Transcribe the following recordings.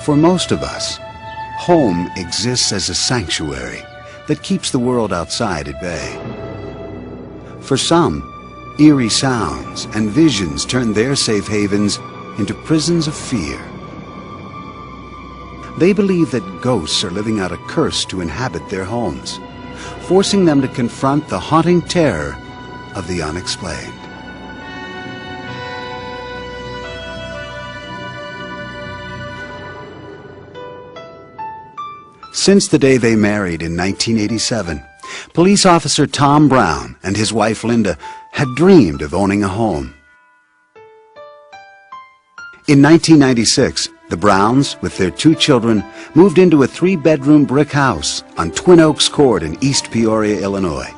For most of us, home exists as a sanctuary that keeps the world outside at bay. For some, eerie sounds and visions turn their safe havens into prisons of fear. They believe that ghosts are living out a curse to inhabit their homes, forcing them to confront the haunting terror of the unexplained. Since the day they married in 1987, police officer Tom Brown and his wife Linda had dreamed of owning a home. In 1996, the Browns, with their 2 children, moved into a 3-bedroom brick house on Twin Oaks Court in East Peoria, Illinois.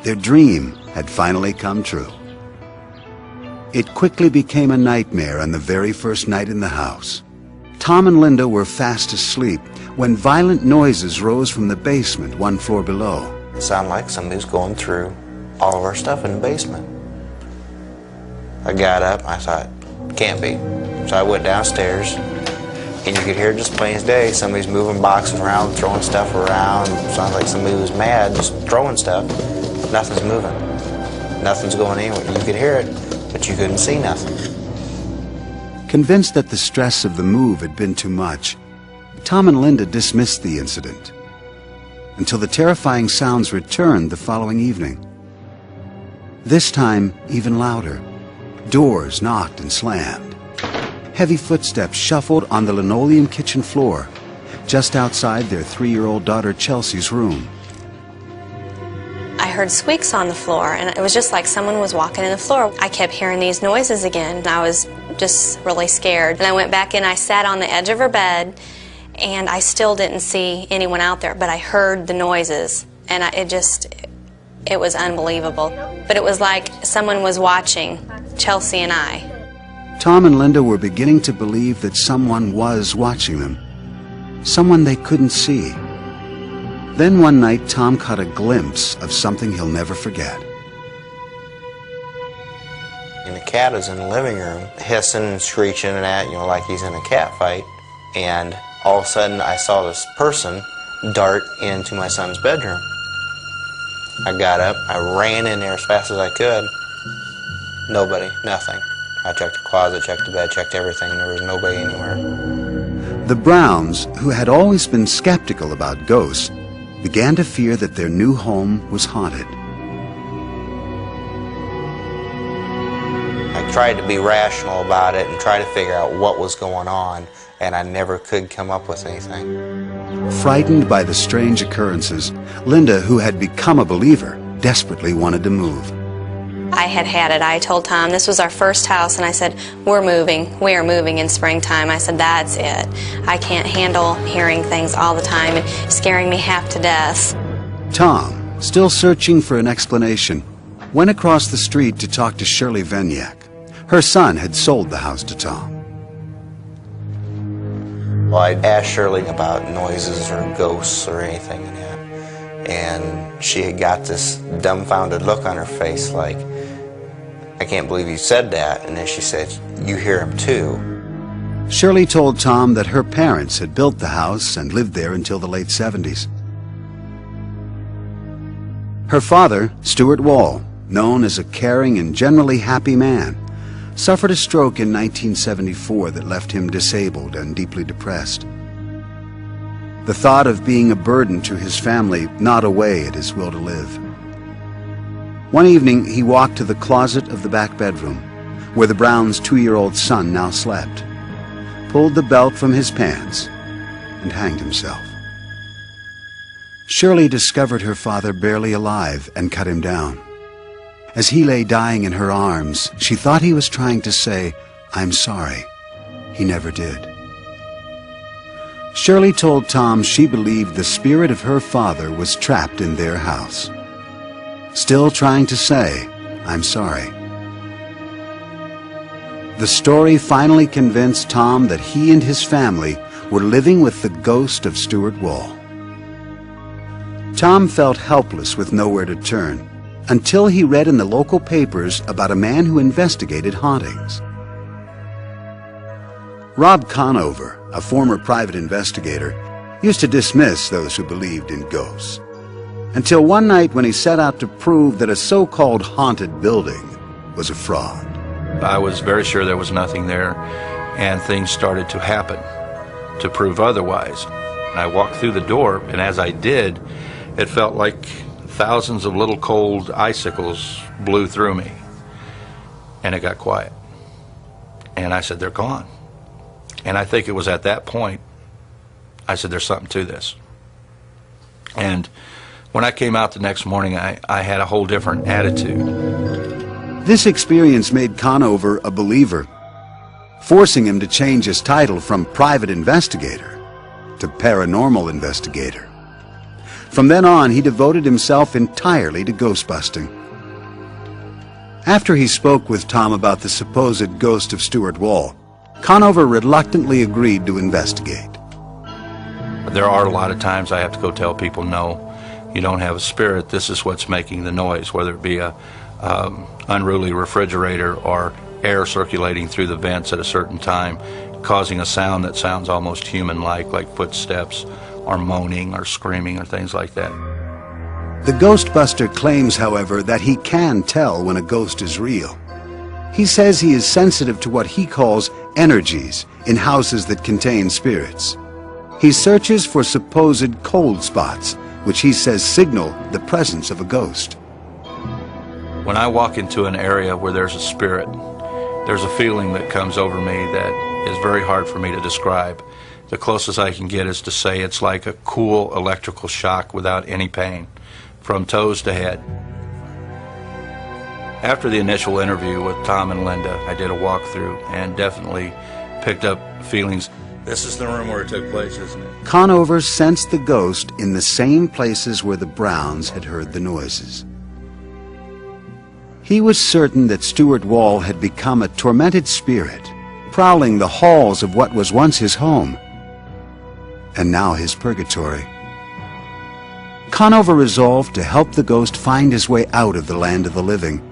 Their dream had finally come true. It quickly became a nightmare on the very first night in the house. Tom and Linda were fast asleep when violent noises rose from the basement 1 floor below. It sounded like somebody was going through all of our stuff in the basement. I got up, I thought, can't be. So I went downstairs, and you could hear just plain as day, somebody's moving boxes around, throwing stuff around. It sounded like somebody was mad, just throwing stuff. Nothing's moving. Nothing's going anywhere. You could hear it, but you couldn't see nothing. Convinced that the stress of the move had been too much, Tom and Linda dismissed the incident until the terrifying sounds returned the following evening. This time, even louder. Doors knocked and slammed. Heavy footsteps shuffled on the linoleum kitchen floor, just outside their 3-year-old daughter Chelsea's room. I heard squeaks on the floor, and it was just like someone was walking in the floor. I kept hearing these noises again, and I was just really scared. And I went back in, I sat on the edge of her bed, and I still didn't see anyone out there, but I heard the noises, and it was unbelievable. But it was like someone was watching Chelsea and I. Tom and Linda were beginning to believe that someone was watching them, someone they couldn't see. Then one night, Tom caught a glimpse of something he'll never forget. And the cat is in the living room, hissing and screeching and that, like he's in a cat fight. And all of a sudden, I saw this person dart into my son's bedroom. I got up, I ran in there as fast as I could. Nobody, nothing. I checked the closet, checked the bed, checked everything, and there was nobody anywhere. The Browns, who had always been skeptical about ghosts, began to fear that their new home was haunted. I tried to be rational about it and try to figure out what was going on, and I never could come up with anything. Frightened by the strange occurrences, Linda, who had become a believer, desperately wanted to move. I had it. I told Tom this was our first house, and I said, we're moving. We are moving in springtime. I said, that's it. I can't handle hearing things all the time and scaring me half to death. Tom, still searching for an explanation, went across the street to talk to Shirley Venyak. Her son had sold the house to Tom. Well, I asked Shirley about noises or ghosts or anything in that, and she had got this dumbfounded look on her face like, I can't believe you said that. And then she said, you hear him too. Shirley told Tom that her parents had built the house and lived there until the late 70s. Her father, Stuart Wall, known as a caring and generally happy man, suffered a stroke in 1974 that left him disabled and deeply depressed. The thought of being a burden to his family gnawed away at his will to live. One evening, he walked to the closet of the back bedroom, where the Browns' 2-year-old son now slept, pulled the belt from his pants, and hanged himself. Shirley discovered her father barely alive and cut him down. As he lay dying in her arms, she thought he was trying to say, I'm sorry. He never did. Shirley told Tom she believed the spirit of her father was trapped in their house, still trying to say, I'm sorry. The story finally convinced Tom that he and his family were living with the ghost of Stuart Wall. Tom felt helpless with nowhere to turn until he read in the local papers about a man who investigated hauntings. Rob Conover, a former private investigator, used to dismiss those who believed in ghosts. Until one night when he set out to prove that a so-called haunted building was a fraud. I was very sure there was nothing there, and things started to happen to prove otherwise. I walked through the door, and as I did, it felt like thousands of little cold icicles blew through me. And it got quiet. And I said, they're gone. And I think it was at that point I said, there's something to this. And when I came out the next morning, I had a whole different attitude. This experience made Conover a believer, forcing him to change his title from private investigator to paranormal investigator. From then on, he devoted himself entirely to ghost busting. After he spoke with Tom about the supposed ghost of Stuart Wall, Conover reluctantly agreed to investigate. There are a lot of times I have to go tell people, no, you don't have a spirit. This is what's making the noise, whether it be a unruly refrigerator or air circulating through the vents at a certain time, causing a sound that sounds almost human-like footsteps or moaning or screaming or things like that. The Ghostbuster claims, however, that he can tell when a ghost is real. He says he is sensitive to what he calls energies in houses that contain spirits. He searches for supposed cold spots, which he says signal the presence of a ghost. When I walk into an area where there's a spirit, there's a feeling that comes over me that is very hard for me to describe. The closest I can get is to say it's like a cool electrical shock without any pain, from toes to head. After the initial interview with Tom and Linda, I did a walkthrough and definitely picked up feelings. This is the room where it took place, isn't it? Conover sensed the ghost in the same places where the Browns had heard the noises. He was certain that Stuart Wall had become a tormented spirit, prowling the halls of what was once his home, and now his purgatory. Conover resolved to help the ghost find his way out of the land of the living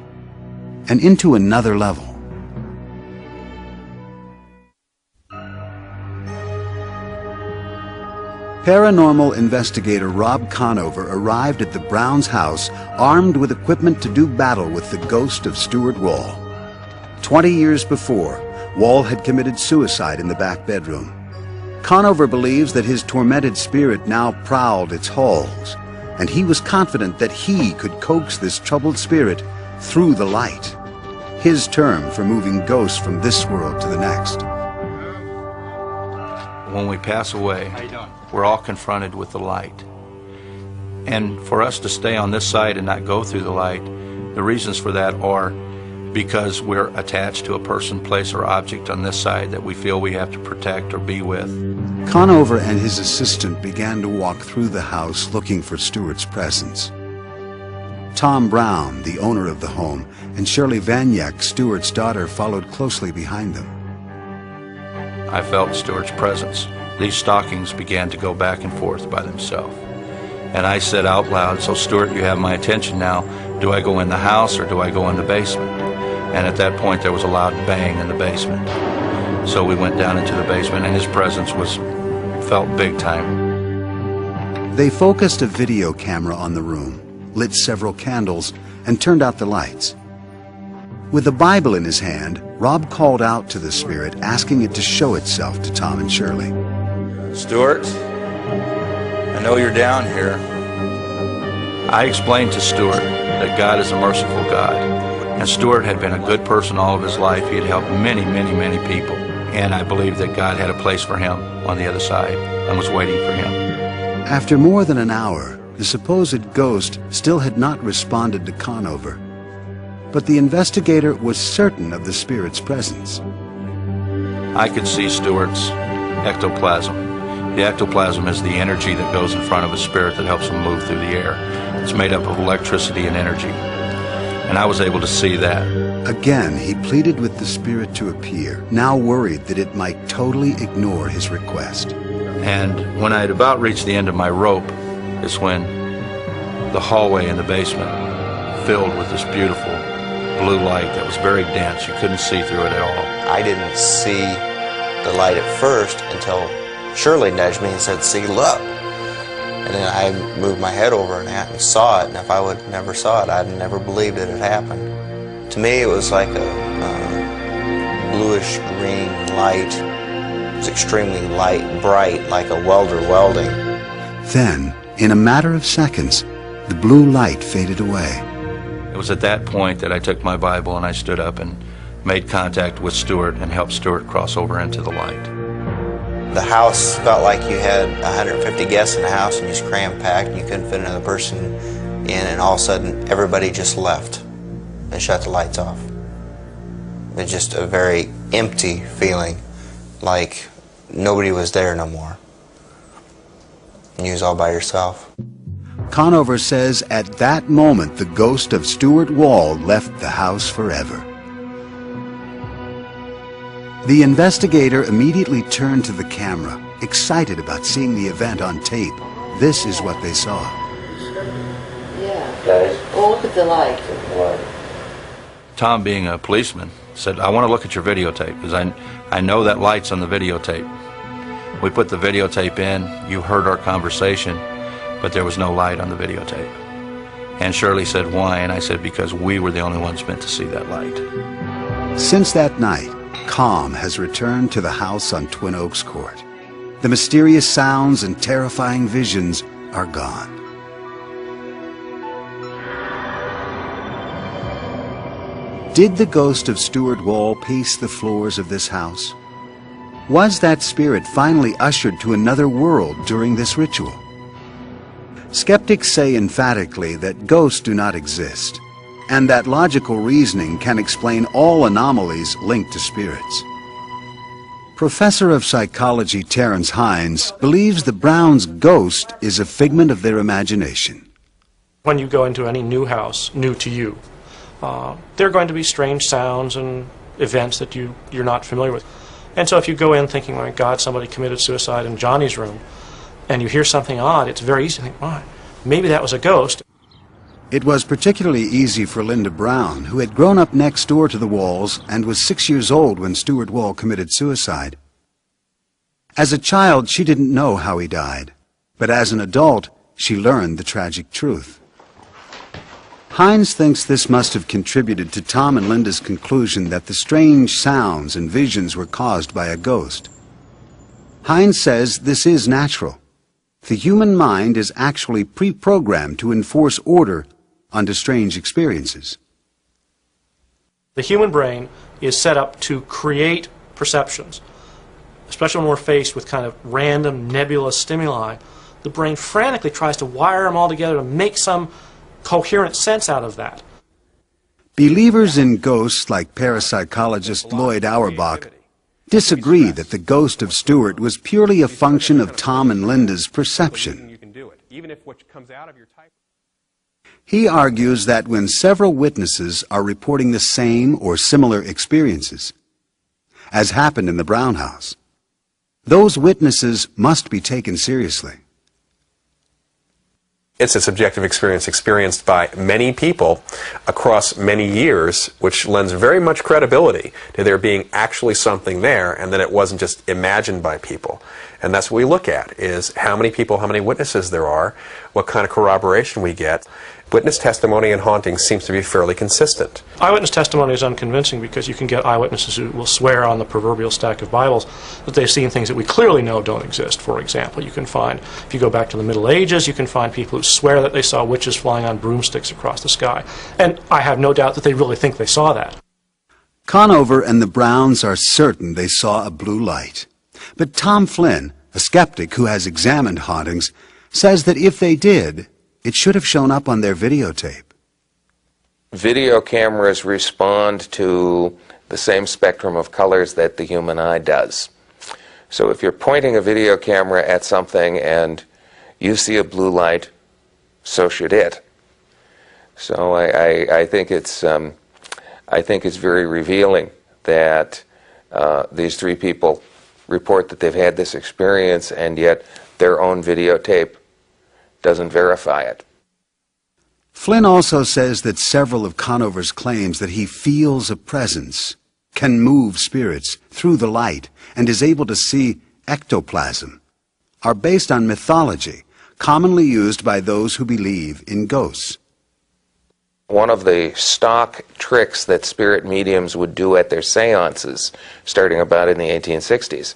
and into another level. Paranormal investigator Rob Conover arrived at the Browns' house armed with equipment to do battle with the ghost of Stuart Wall. 20 years before, Wall had committed suicide in the back bedroom. Conover believes that his tormented spirit now prowled its halls, and he was confident that he could coax this troubled spirit through the light, his term for moving ghosts from this world to the next. When we pass away, we're all confronted with the light. And for us to stay on this side and not go through the light, the reasons for that are because we're attached to a person, place, or object on this side that we feel we have to protect or be with. Conover and his assistant began to walk through the house looking for Stuart's presence. Tom Brown, the owner of the home, and Shirley Vaniak, Stuart's daughter, followed closely behind them. I felt Stuart's presence. These stockings began to go back and forth by themselves. And I said out loud, so Stuart, you have my attention now. Do I go in the house or do I go in the basement? And at that point there was a loud bang in the basement. So we went down into the basement and his presence felt big time. They focused a video camera on the room, lit several candles, and turned out the lights. With the Bible in his hand, Rob called out to the spirit, asking it to show itself to Tom and Shirley. Stuart, I know you're down here. I explained to Stuart that God is a merciful God. And Stuart had been a good person all of his life. He had helped many, many, many people. And I believed that God had a place for him on the other side and was waiting for him. After more than an hour, the supposed ghost still had not responded to Conover. But the investigator was certain of the spirit's presence. I could see Stuart's ectoplasm. The ectoplasm is the energy that goes in front of a spirit that helps him move through the air. It's made up of electricity and energy. And I was able to see that. Again, he pleaded with the spirit to appear, now worried that it might totally ignore his request. And when I had about reached the end of my rope is when the hallway in the basement filled with this beautiful blue light that was very dense. You couldn't see through it at all. I didn't see the light at first until Shirley nudged me and said, "See, look." And then I moved my head over and saw it, and if I would never saw it, I'd never believed it had happened. To me, it was like a bluish green light. It was extremely light, bright, like a welder welding. Then, in a matter of seconds, the blue light faded away. It was at that point that I took my Bible and I stood up and made contact with Stuart and helped Stuart cross over into the light. The house felt like you had 150 guests in the house and you was cram-packed and you couldn't fit another person in, and all of a sudden everybody just left and shut the lights off. It was just a very empty feeling, like nobody was there no more. And you was all by yourself. Conover says at that moment the ghost of Stuart Wall left the house forever. The investigator immediately turned to the camera, excited about seeing the event on tape. This is what they saw. Yeah. Guys? Oh, look at the light. Tom, being a policeman, said, "I want to look at your videotape because I know that light's on the videotape." We put the videotape in. You heard our conversation, but there was no light on the videotape. And Shirley said, "Why?" And I said, "Because we were the only ones meant to see that light." Since that night, calm has returned to the house on Twin Oaks Court. The mysterious sounds and terrifying visions are gone. Did the ghost of Stuart Wall pace the floors of this house? Was that spirit finally ushered to another world during this ritual? Skeptics say emphatically that ghosts do not exist, and that logical reasoning can explain all anomalies linked to spirits. Professor of psychology Terence Hines believes the Browns' ghost is a figment of their imagination. When you go into any new house, new to you, there are going to be strange sounds and events that you're not familiar with. And so if you go in thinking, my God, somebody committed suicide in Johnny's room, and you hear something odd, it's very easy to think, oh, maybe that was a ghost. It was particularly easy for Linda Brown, who had grown up next door to the Walls and was 6 years old when Stuart Wall committed suicide. As a child, she didn't know how he died, but as an adult, she learned the tragic truth. Hines thinks this must have contributed to Tom and Linda's conclusion that the strange sounds and visions were caused by a ghost. Hines says this is natural. The human mind is actually pre-programmed to enforce order under strange experiences. The human brain is set up to create perceptions, especially when we're faced with kind of random nebulous stimuli. The brain frantically tries to wire them all together to make some coherent sense out of that. Believers in ghosts like parapsychologist Lloyd Auerbach disagree that the ghost of Stuart was purely a function of Tom and Linda's perception. He argues that when several witnesses are reporting the same or similar experiences, as happened in the Brown house, those witnesses must be taken seriously. It's a subjective experience experienced by many people across many years, which lends very much credibility to there being actually something there, and that it wasn't just imagined by people. And that's what we look at, is how many people, how many witnesses there are, what kind of corroboration we get. Witness testimony in hauntings seems to be fairly consistent. Eyewitness testimony is unconvincing because you can get eyewitnesses who will swear on the proverbial stack of Bibles that they've seen things that we clearly know don't exist. For example, you can find, if you go back to the Middle Ages, you can find people who swear that they saw witches flying on broomsticks across the sky. And I have no doubt that they really think they saw that. Conover and the Browns are certain they saw a blue light. But Tom Flynn, a skeptic who has examined hauntings, says that if they did, it should have shown up on their videotape. Video cameras respond to the same spectrum of colors that the human eye does. So if you're pointing a video camera at something and you see a blue light, so should it. So I think it's very revealing that these three people report that they've had this experience, and yet their own videotape doesn't verify it. Flynn also says that several of Conover's claims that he feels a presence can move spirits through the light, and is able to see ectoplasm, are based on mythology commonly used by those who believe in ghosts. One of the stock tricks that spirit mediums would do at their seances, starting about in the 1860s,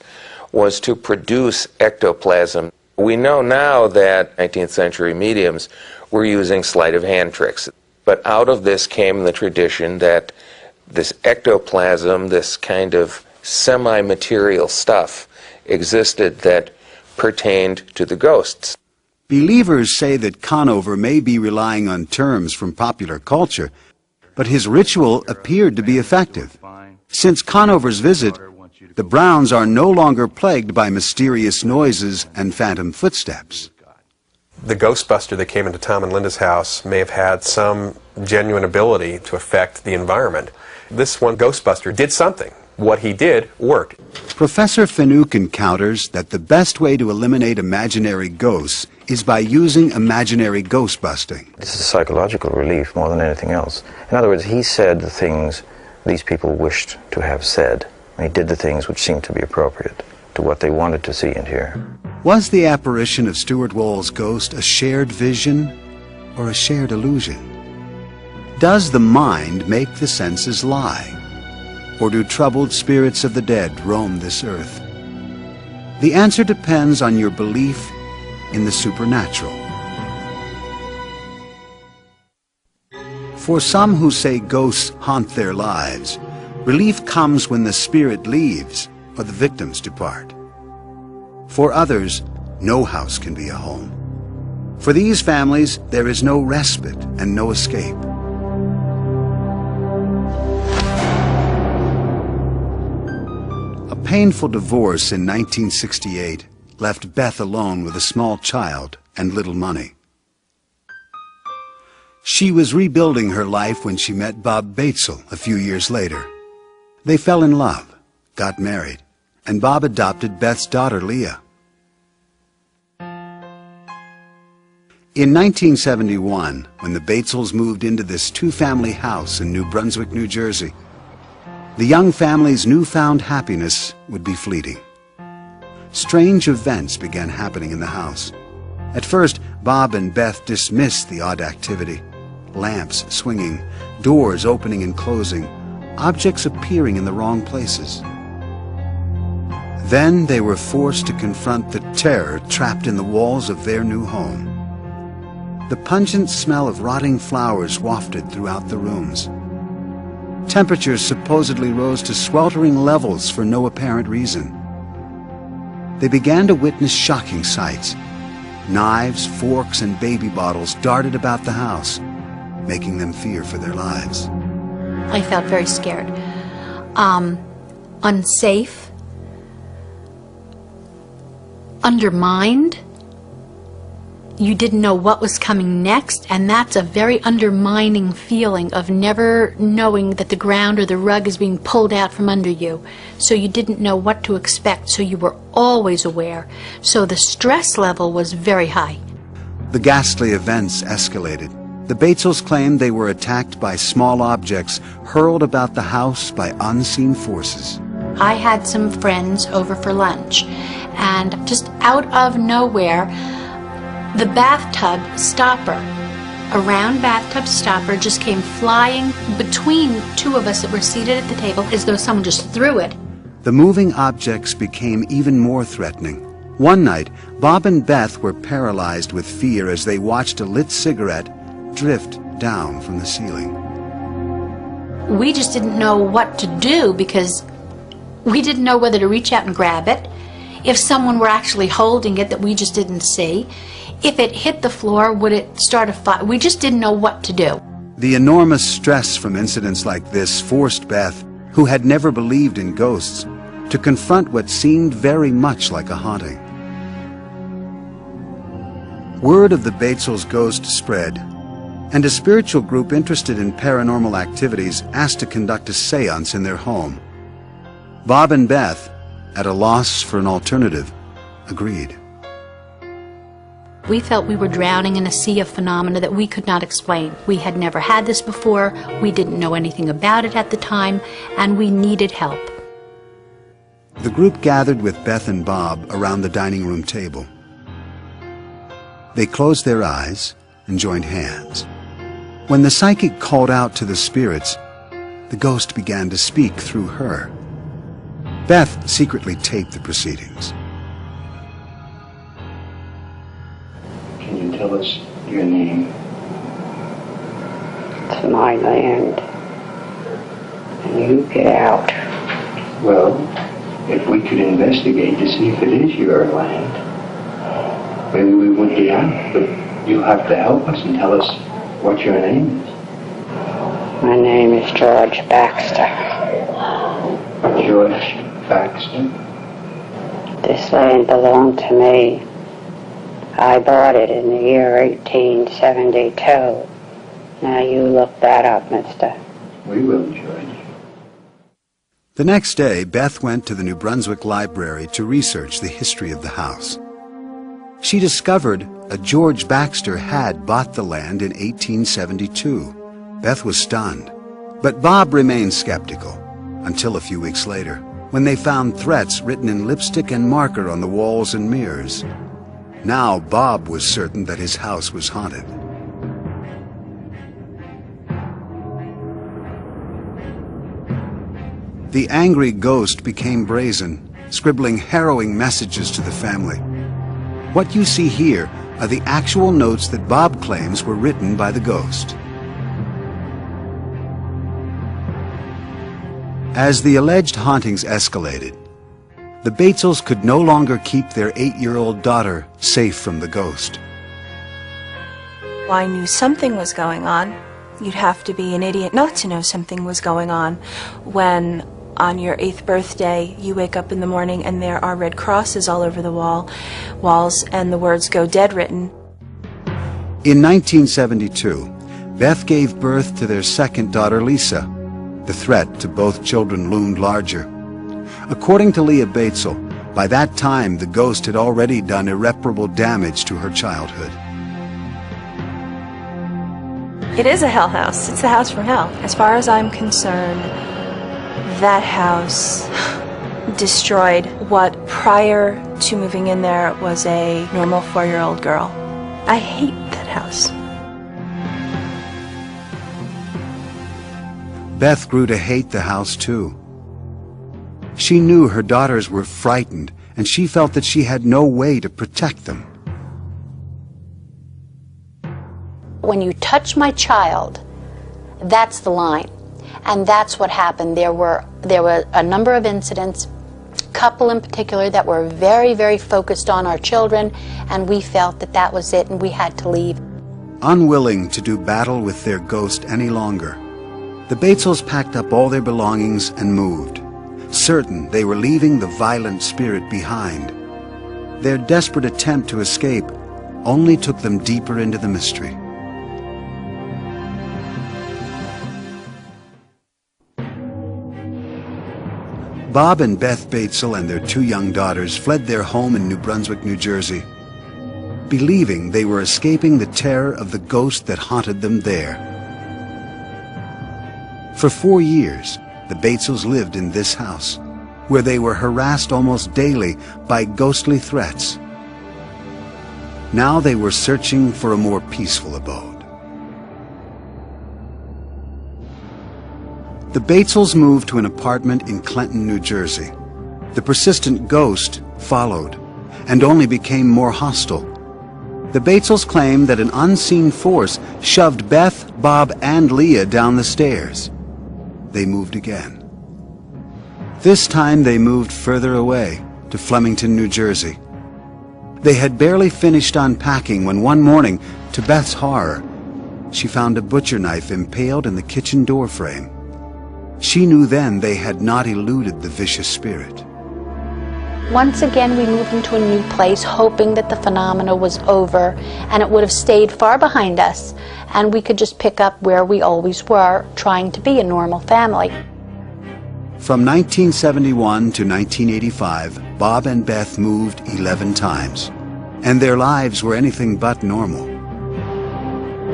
was to produce ectoplasm. We know now that 19th century mediums were using sleight of hand tricks, but out of this came the tradition that this ectoplasm, this kind of semi-material stuff, existed that pertained to the ghosts. Believers say that Conover may be relying on terms from popular culture, but his ritual appeared to be effective. Since Conover's visit, the Browns are no longer plagued by mysterious noises and phantom footsteps. The Ghostbuster that came into Tom and Linda's house may have had some genuine ability to affect the environment. This one Ghostbuster did something. What he did worked. Professor Fanook encounters that the best way to eliminate imaginary ghosts is by using imaginary ghost busting. This is psychological relief more than anything else. In other words, he said the things these people wished to have said. He did the things which seemed to be appropriate to what they wanted to see and hear. Was the apparition of Stuart Wall's ghost a shared vision or a shared illusion? Does the mind make the senses lie? Or do troubled spirits of the dead roam this earth? The answer depends on your belief in the supernatural. For some who say ghosts haunt their lives, relief comes when the spirit leaves or the victims depart. For others, no house can be a home. For these families, there is no respite and no escape. A painful divorce in 1968 left Beth alone with a small child and little money. She was rebuilding her life when she met Bob Batesel a few years later. They fell in love, got married, and Bob adopted Beth's daughter, Leah. In 1971, when the Batesels moved into this two-family house in New Brunswick, New Jersey, the young family's newfound happiness would be fleeting. Strange events began happening in the house. At first, Bob and Beth dismissed the odd activity. Lamps swinging, doors opening and closing, objects appearing in the wrong places. Then they were forced to confront the terror trapped in the walls of their new home. The pungent smell of rotting flowers wafted throughout the rooms. Temperatures supposedly rose to sweltering levels for no apparent reason. They began to witness shocking sights. Knives, forks, and baby bottles darted about the house, making them fear for their lives. I felt very scared, unsafe, undermined. You didn't know what was coming next, and that's a very undermining feeling of never knowing that the ground or the rug is being pulled out from under you. So you didn't know what to expect, so you were always aware. So the stress level was very high. The ghastly events escalated. The Batesels claimed they were attacked by small objects hurled about the house by unseen forces. I had some friends over for lunch, and just out of nowhere, the bathtub stopper, a round bathtub stopper, just came flying between two of us that were seated at the table as though someone just threw it. The moving objects became even more threatening. One night, Bob and Beth were paralyzed with fear as they watched a lit cigarette drift down from the ceiling. We just didn't know what to do because we didn't know whether to reach out and grab it, if someone were actually holding it that we just didn't see. If it hit the floor, would it start a fire? We just didn't know what to do. The enormous stress from incidents like this forced Beth, who had never believed in ghosts, to confront what seemed very much like a haunting. Word of the Batesels' ghost spread, and a spiritual group interested in paranormal activities asked to conduct a seance in their home. Bob and Beth, at a loss for an alternative, agreed. We felt we were drowning in a sea of phenomena that we could not explain. We had never had this before, we didn't know anything about it at the time, and we needed help. The group gathered with Beth and Bob around the dining room table. They closed their eyes and joined hands. When the psychic called out to the spirits, the ghost began to speak through her. Beth secretly taped the proceedings. Can you tell us your name? It's my land. And you get out. Well, if we could investigate to see if it is your land, maybe we would get out, but you'll have to help us and tell us what your name is. My name is George Baxter. George Baxter? This land belonged to me. I bought it in the year 1872. Now you look that up, mister. We will, George. The next day, Beth went to the New Brunswick Library to research the history of the house. She discovered a George Baxter had bought the land in 1872. Beth was stunned, but Bob remained skeptical until a few weeks later, when they found threats written in lipstick and marker on the walls and mirrors. Now Bob was certain that his house was haunted. The angry ghost became brazen, scribbling harrowing messages to the family. What you see here are the actual notes that Bob claims were written by the ghost. As the alleged hauntings escalated, the Batesels could no longer keep their 8-year-old daughter safe from the ghost. I knew something was going on. You'd have to be an idiot not to know something was going on when on your 8th birthday you wake up in the morning and there are red crosses all over the walls and the words "Go Dead" written. In 1972, Beth gave birth to their second daughter, Lisa. The threat to both children loomed larger. According to Leah Batesel, by that time the ghost had already done irreparable damage to her childhood. It is a hell house. It's the house from hell. As far as I'm concerned, that house destroyed what prior to moving in there was a normal 4-year-old girl. I hate that house. Beth grew to hate the house too. She knew her daughters were frightened, and she felt that she had no way to protect them. When you touch my child, that's the line. And that's what happened. There were a number of incidents, a couple in particular, that were very, very focused on our children, and we felt that that was it and we had to leave. Unwilling to do battle with their ghost any longer, the Batesels packed up all their belongings and moved, certain they were leaving the violent spirit behind. Their desperate attempt to escape only took them deeper into the mystery. Bob and Beth Batesel and their 2 young daughters fled their home in New Brunswick, New Jersey, believing they were escaping the terror of the ghost that haunted them there. For 4 years, the Batesels lived in this house, where they were harassed almost daily by ghostly threats. Now they were searching for a more peaceful abode. The Batesels moved to an apartment in Clinton, New Jersey. The persistent ghost followed, and only became more hostile. The Batesels claimed that an unseen force shoved Beth, Bob, and Leah down the stairs. They moved again. This time they moved further away, to Flemington, New Jersey. They had barely finished unpacking when one morning, to Beth's horror, she found a butcher knife impaled in the kitchen door frame. She knew then they had not eluded the vicious spirit. Once again, we moved into a new place, hoping that the phenomena was over and it would have stayed far behind us, and we could just pick up where we always were, trying to be a normal family. From 1971 to 1985, Bob and Beth moved 11 times. and their lives were anything but normal.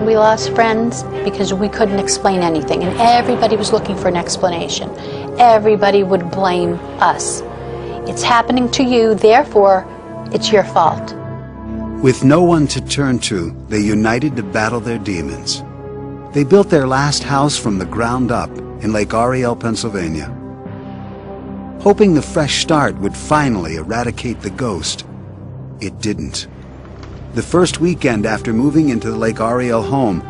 We lost friends because we couldn't explain anything, and everybody was looking for an explanation. Everybody would blame us. It's happening to you, therefore, it's your fault. With no one to turn to, they united to battle their demons. They built their last house from the ground up in Lake Ariel, Pennsylvania, hoping the fresh start would finally eradicate the ghost. It didn't. The first weekend after moving into the Lake Ariel home,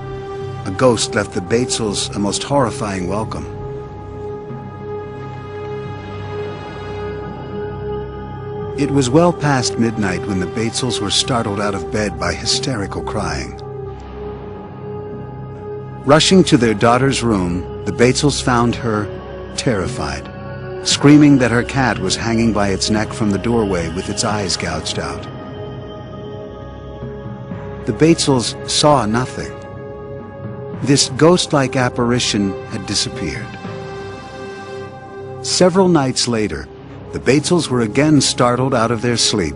a ghost left the Batesels a most horrifying welcome. It was well past midnight when the Batesels were startled out of bed by hysterical crying. Rushing to their daughter's room, the Batesels found her terrified, screaming that her cat was hanging by its neck from the doorway with its eyes gouged out. The Batesels saw nothing. This ghost-like apparition had disappeared. Several nights later, the Batesels were again startled out of their sleep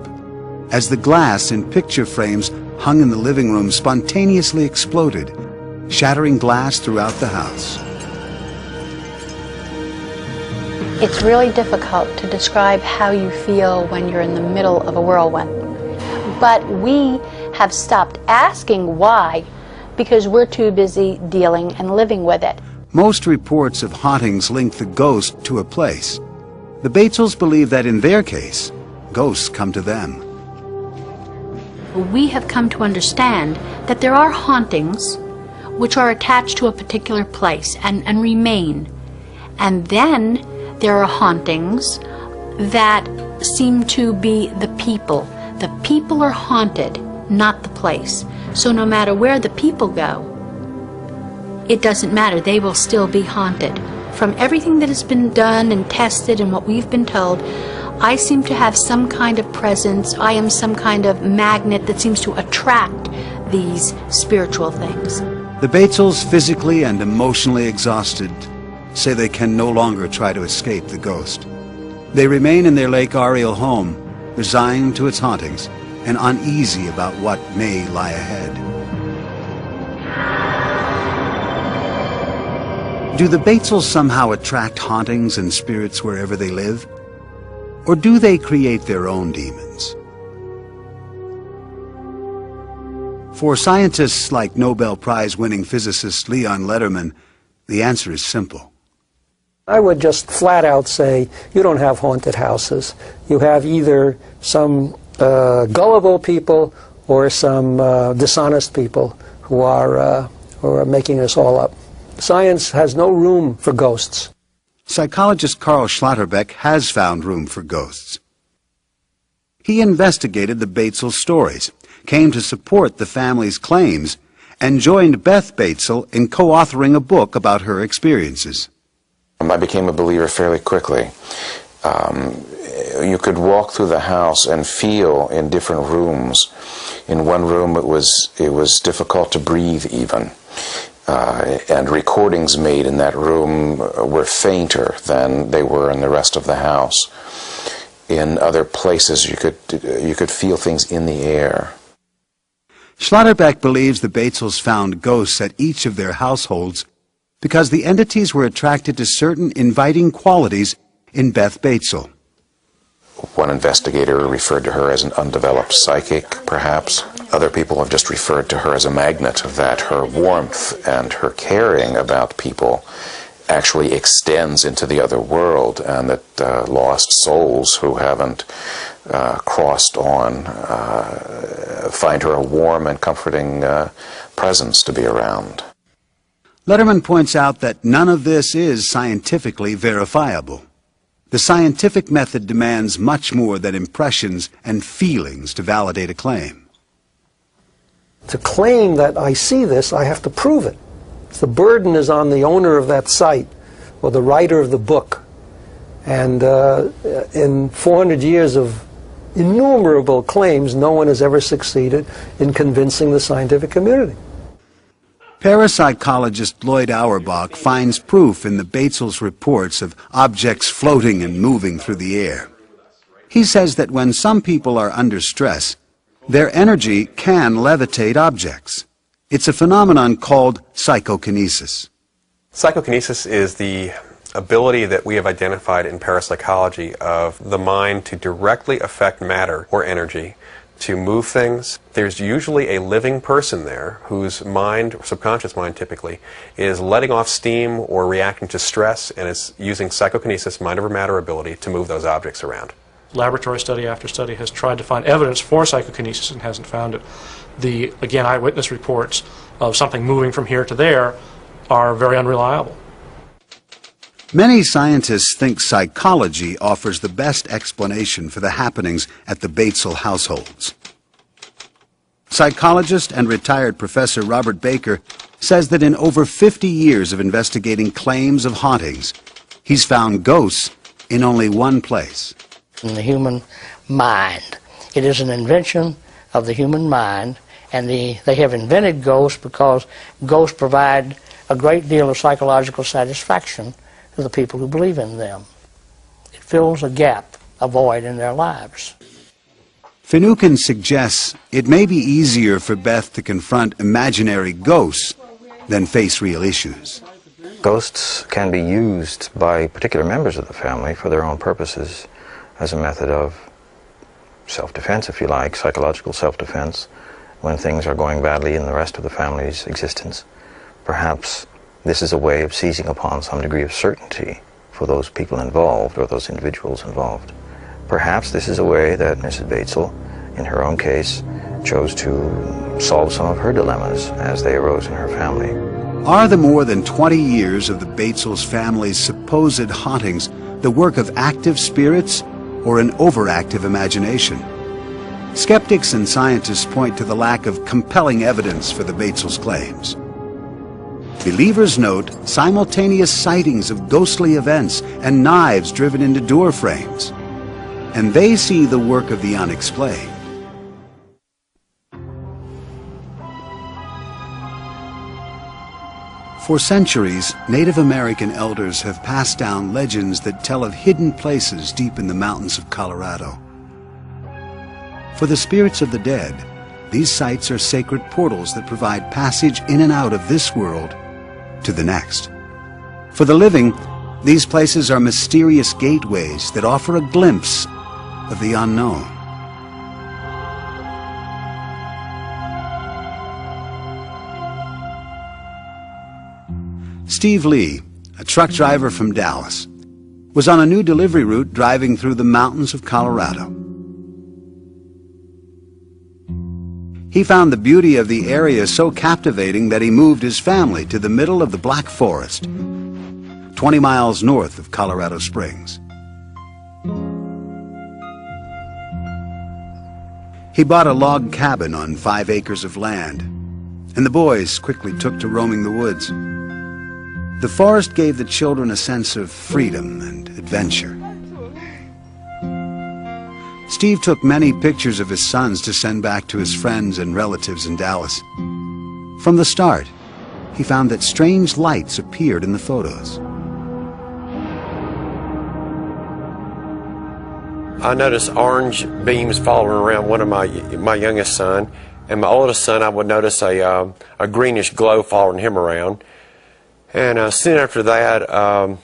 as the glass in picture frames hung in the living room spontaneously exploded, shattering glass throughout the house. It's really difficult to describe how you feel when you're in the middle of a whirlwind. But we have stopped asking why because we're too busy dealing and living with it. Most reports of hauntings link the ghost to a place. The Batesels believe that in their case, ghosts come to them. We have come to understand that there are hauntings which are attached to a particular place and remain. And then there are hauntings that seem to be the people. The people are haunted, not the place. So no matter where the people go, it doesn't matter. They will still be haunted. From everything that has been done and tested and what we've been told, I seem to have some kind of presence. I am some kind of magnet that seems to attract these spiritual things. The Batesels, physically and emotionally exhausted, say they can no longer try to escape the ghost. They remain in their Lake Ariel home, resigned to its hauntings and uneasy about what may lie ahead. Do the Batesels somehow attract hauntings and spirits wherever they live? Or do they create their own demons? For scientists like Nobel Prize-winning physicist Leon Letterman, the answer is simple. I would just flat out say, you don't have haunted houses. You have either some gullible people or some dishonest people who are making this all up. Science has no room for ghosts. Psychologist Carl Schlotterbeck has found room for ghosts. He investigated the Batesel stories, came to support the family's claims, and joined Beth Batesel in co-authoring a book about her experiences. I became a believer fairly quickly. You could walk through the house and feel in different rooms. In one room it was difficult to breathe even. And recordings made in that room were fainter than they were in the rest of the house. In other places you could feel things in the air. Schlotterbeck believes the Batesels found ghosts at each of their households because the entities were attracted to certain inviting qualities in Beth Batesel. One investigator referred to her as an undeveloped psychic, perhaps. Other people have just referred to her as a magnet, that her warmth and her caring about people actually extends into the other world, and that lost souls who haven't crossed on find her a warm and comforting presence to be around. Letterman points out that none of this is scientifically verifiable. The scientific method demands much more than impressions and feelings to validate a claim. To claim that I see this, I have to prove it. The burden is on the owner of that site or the writer of the book. And in 400 years of innumerable claims, no one has ever succeeded in convincing the scientific community. Parapsychologist Lloyd Auerbach finds proof in the Batesels' reports of objects floating and moving through the air. He says that when some people are under stress, Their energy can levitate objects. It's a phenomenon called psychokinesis. Psychokinesis is the ability that we have identified in parapsychology of the mind to directly affect matter or energy, to move things. There's usually a living person there whose mind, or subconscious mind typically, is letting off steam or reacting to stress and is using psychokinesis, mind over matter ability, to move those objects around. Laboratory study after study has tried to find evidence for psychokinesis and hasn't found it. The, again, eyewitness reports of something moving from here to there are very unreliable. Many scientists think psychology offers the best explanation for the happenings at the Batesel households. Psychologist and retired Professor Robert Baker says that in over 50 years of investigating claims of hauntings, he's found ghosts in only one place. In the human mind. It is an invention of the human mind, and they have invented ghosts because ghosts provide a great deal of psychological satisfaction to the people who believe in them. It fills a gap, a void in their lives. Finucane suggests it may be easier for Beth to confront imaginary ghosts than face real issues. Ghosts can be used by particular members of the family for their own purposes as a method of self-defense, if you like, psychological self-defense, when things are going badly in the rest of the family's existence. Perhaps this is a way of seizing upon some degree of certainty for those people involved or those individuals involved. Perhaps this is a way that Mrs. Batesel, in her own case, chose to solve some of her dilemmas as they arose in her family. Are the more than 20 years of the Batesels family's supposed hauntings the work of active spirits or an overactive imagination? Skeptics and scientists point to the lack of compelling evidence for the Batesels' claims. Believers note simultaneous sightings of ghostly events and knives driven into door frames. And they see the work of the unexplained. For centuries, Native American elders have passed down legends that tell of hidden places deep in the mountains of Colorado. For the spirits of the dead, these sites are sacred portals that provide passage in and out of this world to the next. For the living, these places are mysterious gateways that offer a glimpse of the unknown. Steve Lee, a truck driver from Dallas, was on a new delivery route driving through the mountains of Colorado. He found the beauty of the area so captivating that he moved his family to the middle of the Black Forest, 20 miles north of Colorado Springs. He bought a log cabin on 5 acres of land, and the boys quickly took to roaming the woods. The forest gave the children a sense of freedom and adventure. Steve took many pictures of his sons to send back to his friends and relatives in Dallas. From the start, he found that strange lights appeared in the photos. I noticed orange beams following around one of my youngest son, and my oldest son I would notice a greenish glow following him around. And soon after that,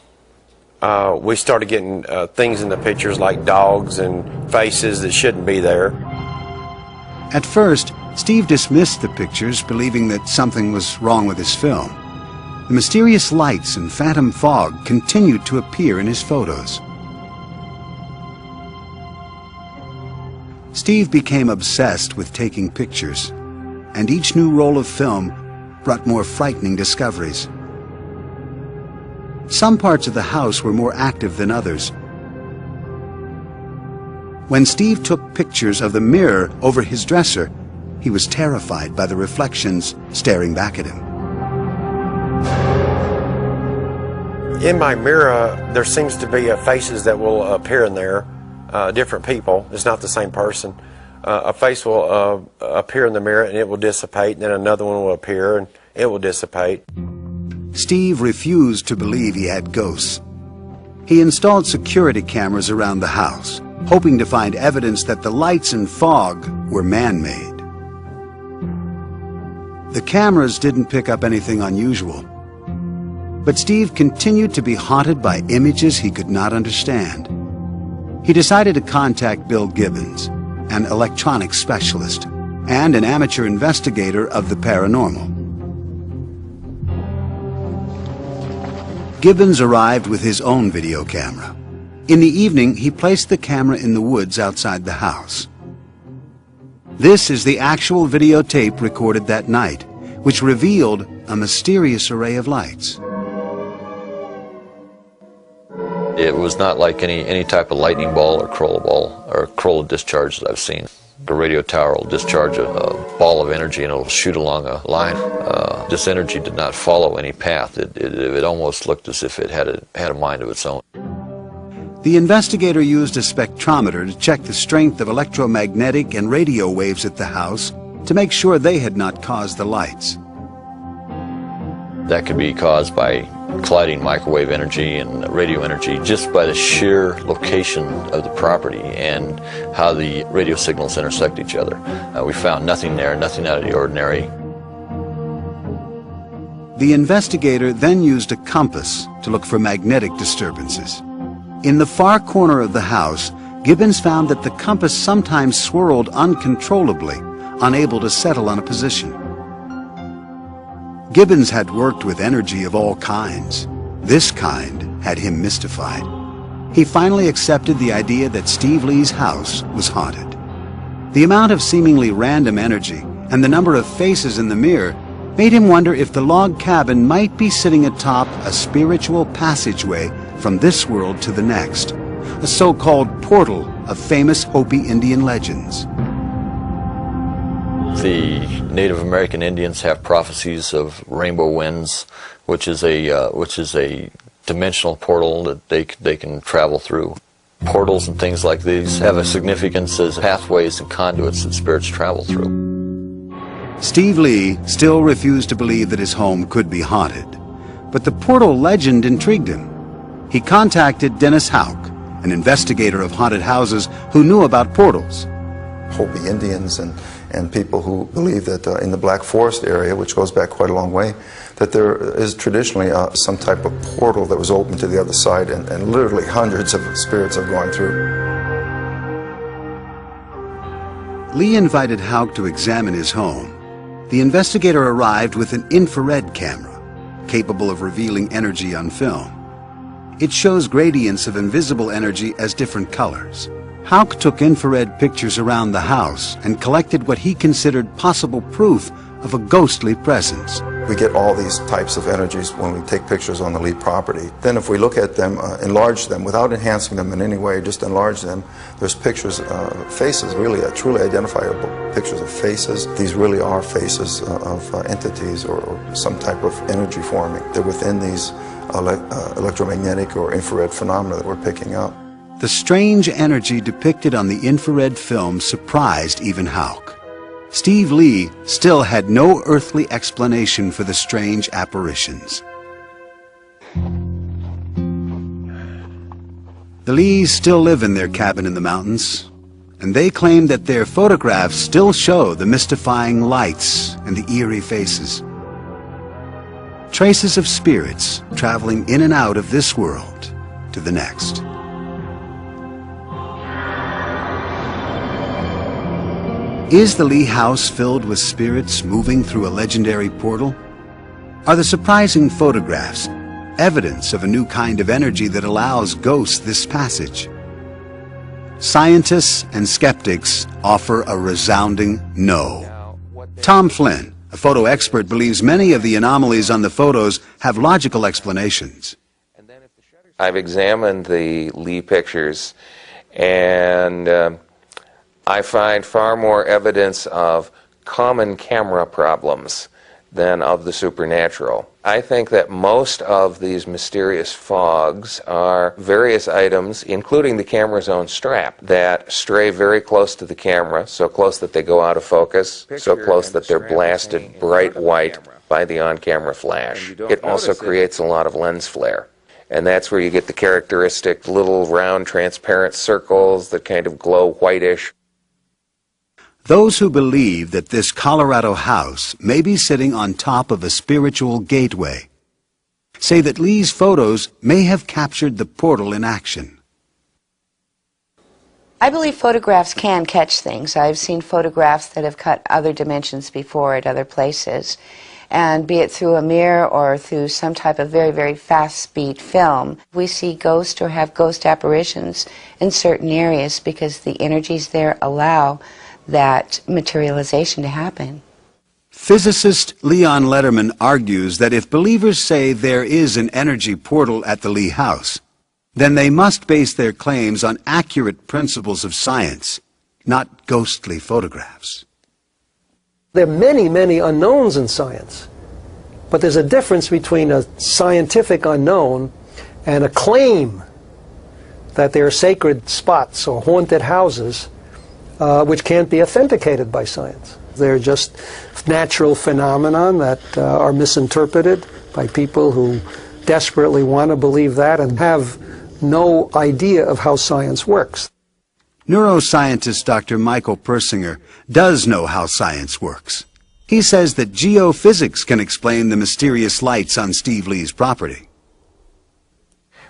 we started getting things in the pictures like dogs and faces that shouldn't be there. At first, Steve dismissed the pictures, believing that something was wrong with his film. The mysterious lights and phantom fog continued to appear in his photos. Steve became obsessed with taking pictures, and each new roll of film brought more frightening discoveries. Some parts of the house were more active than others. When Steve took pictures of the mirror over his dresser, he was terrified by the reflections staring back at him. In my mirror, there seems to be faces that will appear in there, different people. It's not the same person. A face will appear in the mirror and it will dissipate, and then another one will appear and it will dissipate. Steve refused to believe he had ghosts. He installed security cameras around the house, hoping to find evidence that the lights and fog were man-made. The cameras didn't pick up anything unusual, but Steve continued to be haunted by images he could not understand. He decided to contact Bill Gibbons, an electronics specialist and an amateur investigator of the paranormal. Gibbons arrived with his own video camera. In the evening, he placed the camera in the woods outside the house. This is the actual videotape recorded that night, which revealed a mysterious array of lights. It was not like any type of lightning ball or Kroll discharge that I've seen. The radio tower will discharge a ball of energy and it'll shoot along a line. This energy did not follow any path. It almost looked as if it had a mind of its own. The investigator used a spectrometer to check the strength of electromagnetic and radio waves at the house to make sure they had not caused the lights. That could be caused by colliding microwave energy and radio energy just by the sheer location of the property and how the radio signals intersect each other. We found nothing there, nothing out of the ordinary. The investigator then used a compass to look for magnetic disturbances. In the far corner of the house, Gibbons found that the compass sometimes swirled uncontrollably, unable to settle on a position. Gibbons had worked with energy of all kinds. This kind had him mystified. He finally accepted the idea that Steve Lee's house was haunted. The amount of seemingly random energy and the number of faces in the mirror made him wonder if the log cabin might be sitting atop a spiritual passageway from this world to the next, a so-called portal of famous Hopi Indian legends. The Native American Indians have prophecies of rainbow winds, which is a dimensional portal that they can travel through. Portals and things like these have a significance as pathways and conduits that spirits travel through. Steve Lee still refused to believe that his home could be haunted, but the portal legend intrigued him. He contacted Dennis Houck, an investigator of haunted houses who knew about portals. Hopi Indians and people who believe that in the Black Forest area, which goes back quite a long way, that there is traditionally some type of portal that was open to the other side, and literally hundreds of spirits have gone through. Lee invited Houck to examine his home. The investigator arrived with an infrared camera, capable of revealing energy on film. It shows gradients of invisible energy as different colors. Houck took infrared pictures around the house and collected what he considered possible proof of a ghostly presence. We get all these types of energies when we take pictures on the Lee property. Then if we look at them, enlarge them, without enhancing them in any way, just enlarge them, there's pictures, faces, really, truly identifiable pictures of faces. These really are faces of entities or some type of energy forming. They're within these electromagnetic or infrared phenomena that we're picking up. The strange energy depicted on the infrared film surprised even Houck. Steve Lee still had no earthly explanation for the strange apparitions. The Lees still live in their cabin in the mountains, and they claim that their photographs still show the mystifying lights and the eerie faces. Traces of spirits traveling in and out of this world to the next. Is the Lee house filled with spirits moving through a legendary portal? Are the surprising photographs evidence of a new kind of energy that allows ghosts this passage? Scientists and skeptics offer a resounding no. Tom Flynn, a photo expert, believes many of the anomalies on the photos have logical explanations. I've examined the Lee pictures, and I find far more evidence of common camera problems than of the supernatural. I think that most of these mysterious fogs are various items, including the camera's own strap, that stray very close to the camera, so close that they go out of focus, so close that they're blasted bright white by the on-camera flash. It also creates a lot of lens flare. And that's where you get the characteristic little round transparent circles that kind of glow whitish. Those who believe that this Colorado house may be sitting on top of a spiritual gateway say that Lee's photos may have captured the portal in action. I believe photographs can catch things. I've seen photographs that have cut other dimensions before at other places. And be it through a mirror or through some type of very, very fast-speed film, we see ghosts or have ghost apparitions in certain areas because the energies there allow that materialization to happen. Physicist Leon Letterman argues that if believers say there is an energy portal at the Lee house, then they must base their claims on accurate principles of science, not ghostly photographs. There are many, many unknowns in science, but there's a difference between a scientific unknown and a claim that there are sacred spots or haunted houses which can't be authenticated by science. They're just natural phenomena that are misinterpreted by people who desperately want to believe that and have no idea of how science works. Neuroscientist Dr. Michael Persinger does know how science works. He says that geophysics can explain the mysterious lights on Steve Lee's property.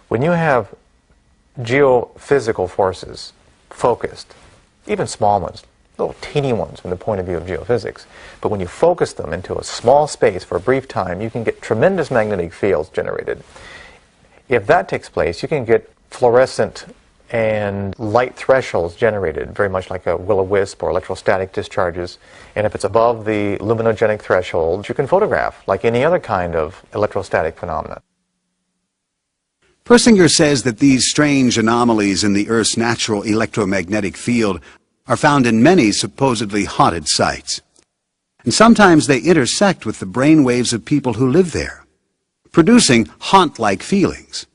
When you have geophysical forces focused, even small ones, little teeny ones from the point of view of geophysics, but when you focus them into a small space for a brief time, you can get tremendous magnetic fields generated. If that takes place, you can get fluorescent and light thresholds generated, very much like a will-o-wisp or electrostatic discharges. And if it's above the luminogenic threshold, you can photograph like any other kind of electrostatic phenomena. Persinger says that these strange anomalies in the Earth's natural electromagnetic field are found in many supposedly haunted sites. And sometimes they intersect with the brain waves of people who live there, producing haunt-like feelings.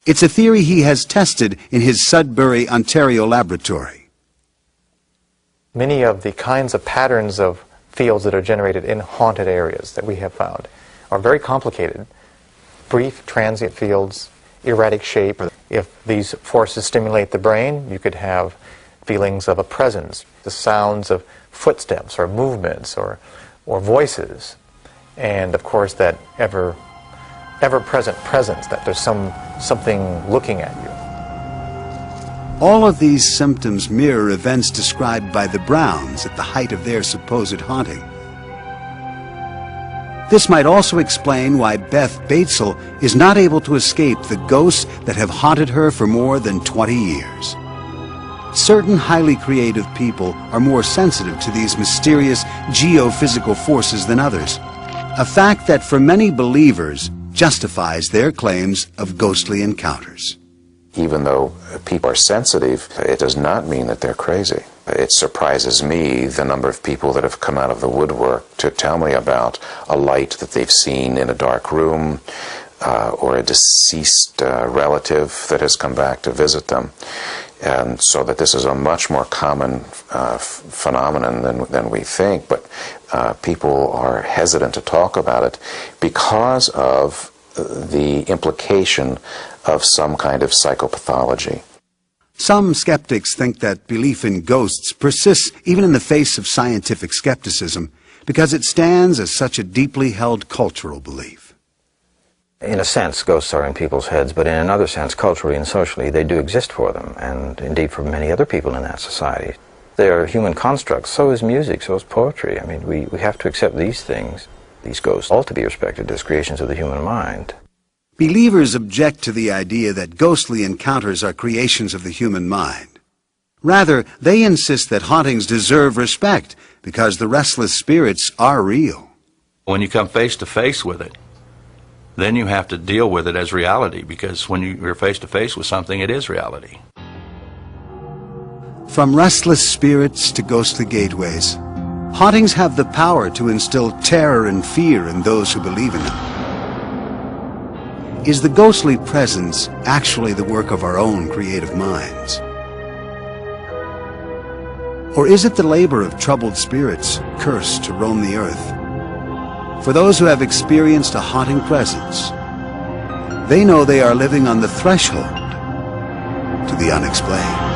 It's a theory he has tested in his Sudbury, Ontario laboratory. Many of the kinds of patterns of fields that are generated in haunted areas that we have found are very complicated. Brief, transient fields, erratic shape. If these forces stimulate the brain, you could have feelings of a presence, the sounds of footsteps or movements or voices, and of course that ever-present presence, that there's something looking at you. All of these symptoms mirror events described by the Browns at the height of their supposed haunting. This might also explain why Beth Batesel is not able to escape the ghosts that have haunted her for more than 20 years. Certain highly creative people are more sensitive to these mysterious geophysical forces than others, a fact that for many believers justifies their claims of ghostly encounters. Even though people are sensitive, it does not mean that they're crazy. It surprises me the number of people that have come out of the woodwork to tell me about a light that they've seen in a dark room or a deceased relative that has come back to visit them. And so that this is a much more common phenomenon than we think, but people are hesitant to talk about it because of the implication of some kind of psychopathology. Some skeptics think that belief in ghosts persists even in the face of scientific skepticism because it stands as such a deeply held cultural belief. In a sense, ghosts are in people's heads, but in another sense, culturally and socially, they do exist for them, and indeed for many other people in that society. They are human constructs. So is music, so is poetry. I mean, we have to accept these things, these ghosts, all to be respected as creations of the human mind. Believers object to the idea that ghostly encounters are creations of the human mind. Rather, they insist that hauntings deserve respect because the restless spirits are real. When you come face to face with it, then you have to deal with it as reality, because when you're face to face with something, it is reality. From restless spirits to ghostly gateways, hauntings have the power to instill terror and fear in those who believe in them. Is the ghostly presence actually the work of our own creative minds? Or is it the labor of troubled spirits cursed to roam the earth? For those who have experienced a haunting presence, They know they are living on the threshold to the unexplained.